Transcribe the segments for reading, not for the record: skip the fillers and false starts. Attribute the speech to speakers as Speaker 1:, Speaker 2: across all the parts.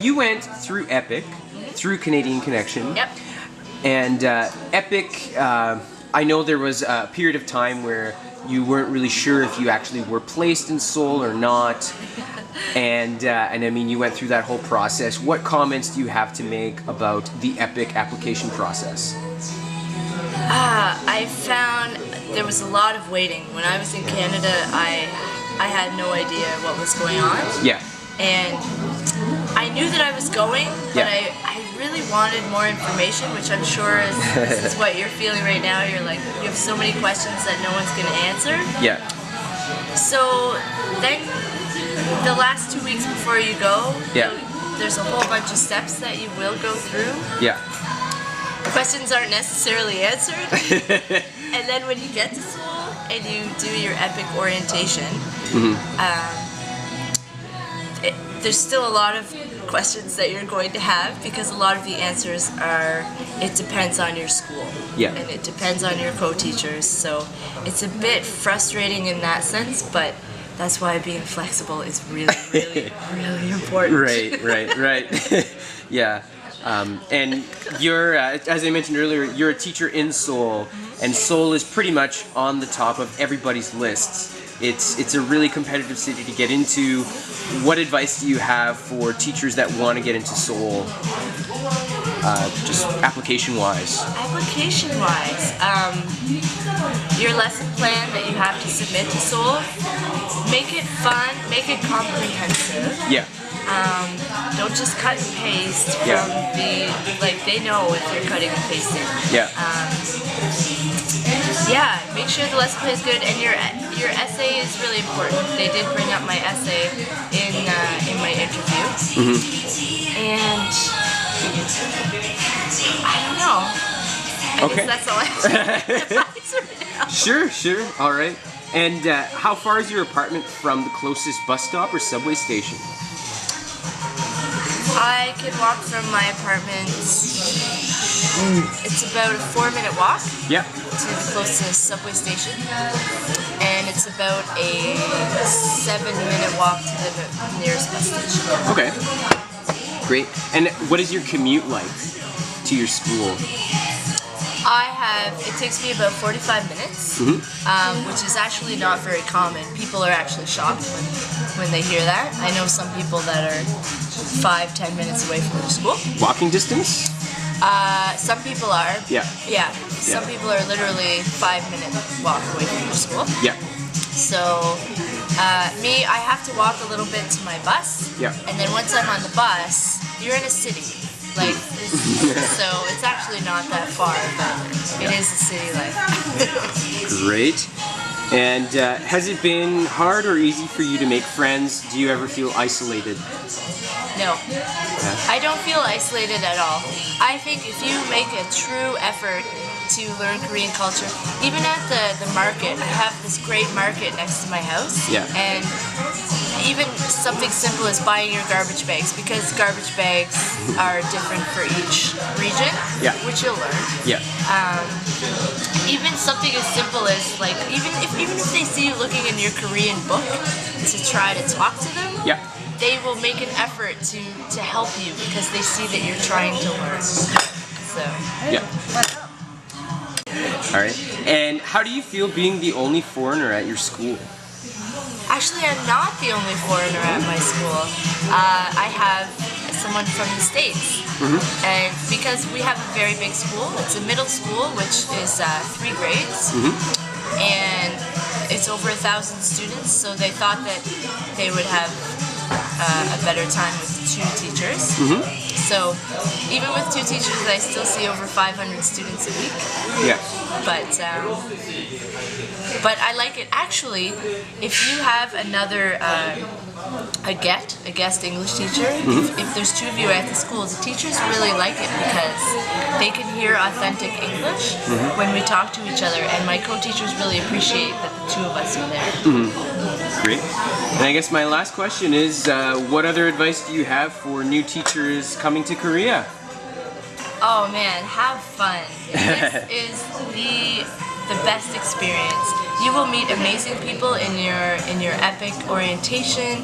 Speaker 1: You went through Epic, through Canadian Connection.
Speaker 2: Yep.
Speaker 1: And Epic, I know there was a period of time where you weren't really sure if you actually were placed in Seoul or not. And I mean, you went through that whole process. What comments do you have to make about the Epic application process?
Speaker 2: I found there was a lot of waiting. When I was in Canada, I had no idea what was going on.
Speaker 1: Yeah.
Speaker 2: And I knew that I was going, but
Speaker 1: Yeah.
Speaker 2: I really wanted more information, which I'm sure is what you're feeling right now. You're like, you have so many questions that no one's going to answer.
Speaker 1: Yeah.
Speaker 2: So then the last 2 weeks before you go, there's a whole bunch of steps that you will go through.
Speaker 1: Yeah.
Speaker 2: Questions aren't necessarily answered. And then when you get to Seoul and you do your Epic orientation, there's still a lot of questions that you're going to have, because a lot of the answers are, it depends on your school.
Speaker 1: Yeah.
Speaker 2: And it depends on your co-teachers. So it's a bit frustrating in that sense, but that's why being flexible is really, really, really important.
Speaker 1: Right. Yeah. And you're, as I mentioned earlier, you're a teacher in Seoul, and Seoul is pretty much on the top of everybody's lists. It's a really competitive city to get into. What advice do you have for teachers that want to get into Seoul, just application-wise?
Speaker 2: Application-wise, your lesson plan that you have to submit to Seoul, make it fun, make it comprehensive.
Speaker 1: Yeah.
Speaker 2: Don't just cut and paste from they know if you're cutting and pasting.
Speaker 1: Yeah.
Speaker 2: Yeah, make sure the lesson plan is good, and your essay is really important. They did bring up my essay in my interview. And I don't know. I guess that's all I have to advise right now.
Speaker 1: Sure. All right. And how far is your apartment from the closest bus stop or subway station?
Speaker 2: I can walk from my apartment. It's about a 4-minute walk
Speaker 1: Yeah.
Speaker 2: to the closest subway station, and it's about a 7-minute walk to the nearest bus station.
Speaker 1: Okay. Great. And what is your commute like to your school?
Speaker 2: It takes me about 45 minutes, which is actually not very common. People are actually shocked when they hear that. I know some people that are 5-10 minutes away from their school.
Speaker 1: Walking distance?
Speaker 2: Some people are.
Speaker 1: Yeah.
Speaker 2: Yeah. Some people are literally 5-minute walk away from their school.
Speaker 1: Yeah.
Speaker 2: So, me, I have to walk a little bit to my bus.
Speaker 1: Yeah.
Speaker 2: And then once I'm on the bus, you're in a city. Like, so it's actually not that far, but it is a city life.
Speaker 1: Great. And has it been hard or easy for you to make friends? Do you ever feel isolated?
Speaker 2: No. I don't feel isolated at all. I think if you make a true effort to learn Korean culture, even at the market, I have this great market next to my house.
Speaker 1: Yeah.
Speaker 2: And even something simple as buying your garbage bags, because garbage bags are different for each region, which you'll learn.
Speaker 1: Yeah.
Speaker 2: Even something as simple as, like, even if they see you looking in your Korean book to try to talk to them, they will make an effort to help you because they see that you're trying to learn. So.
Speaker 1: Yeah. All right. And how do you feel being the only foreigner at your school?
Speaker 2: Actually, I'm not the only foreigner at my school. I have someone from the States. And because we have a very big school, it's a middle school, which is 3 grades. And it's over 1,000 students, so they thought that they would have a better time with 2 teachers. So even with 2 teachers, I still see over 500 students a week.
Speaker 1: Yeah.
Speaker 2: But I like it. Actually, if you have another a guest English teacher, if there's 2 of you at the school, the teachers really like it because they can hear authentic English when we talk to each other, and my co-teachers really appreciate that the 2 of us are there.
Speaker 1: Great. And I guess my last question is, what other advice do you have for new teachers coming to Korea?
Speaker 2: Oh man, have fun. This is the best experience. You will meet amazing people in your Epic orientation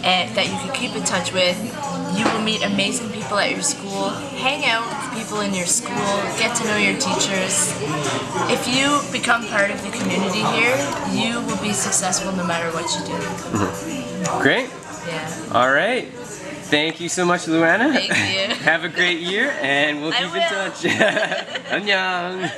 Speaker 2: and that you can keep in touch with. You will meet amazing people at your school, hang out with people in your school, get to know your teachers. If you become part of the community here, you will be successful no matter what you do.
Speaker 1: Great.
Speaker 2: Yeah.
Speaker 1: All right. Thank you so much, Luana.
Speaker 2: Thank you.
Speaker 1: Have a great year, and we'll
Speaker 2: I
Speaker 1: keep in
Speaker 2: will.
Speaker 1: touch. 안녕.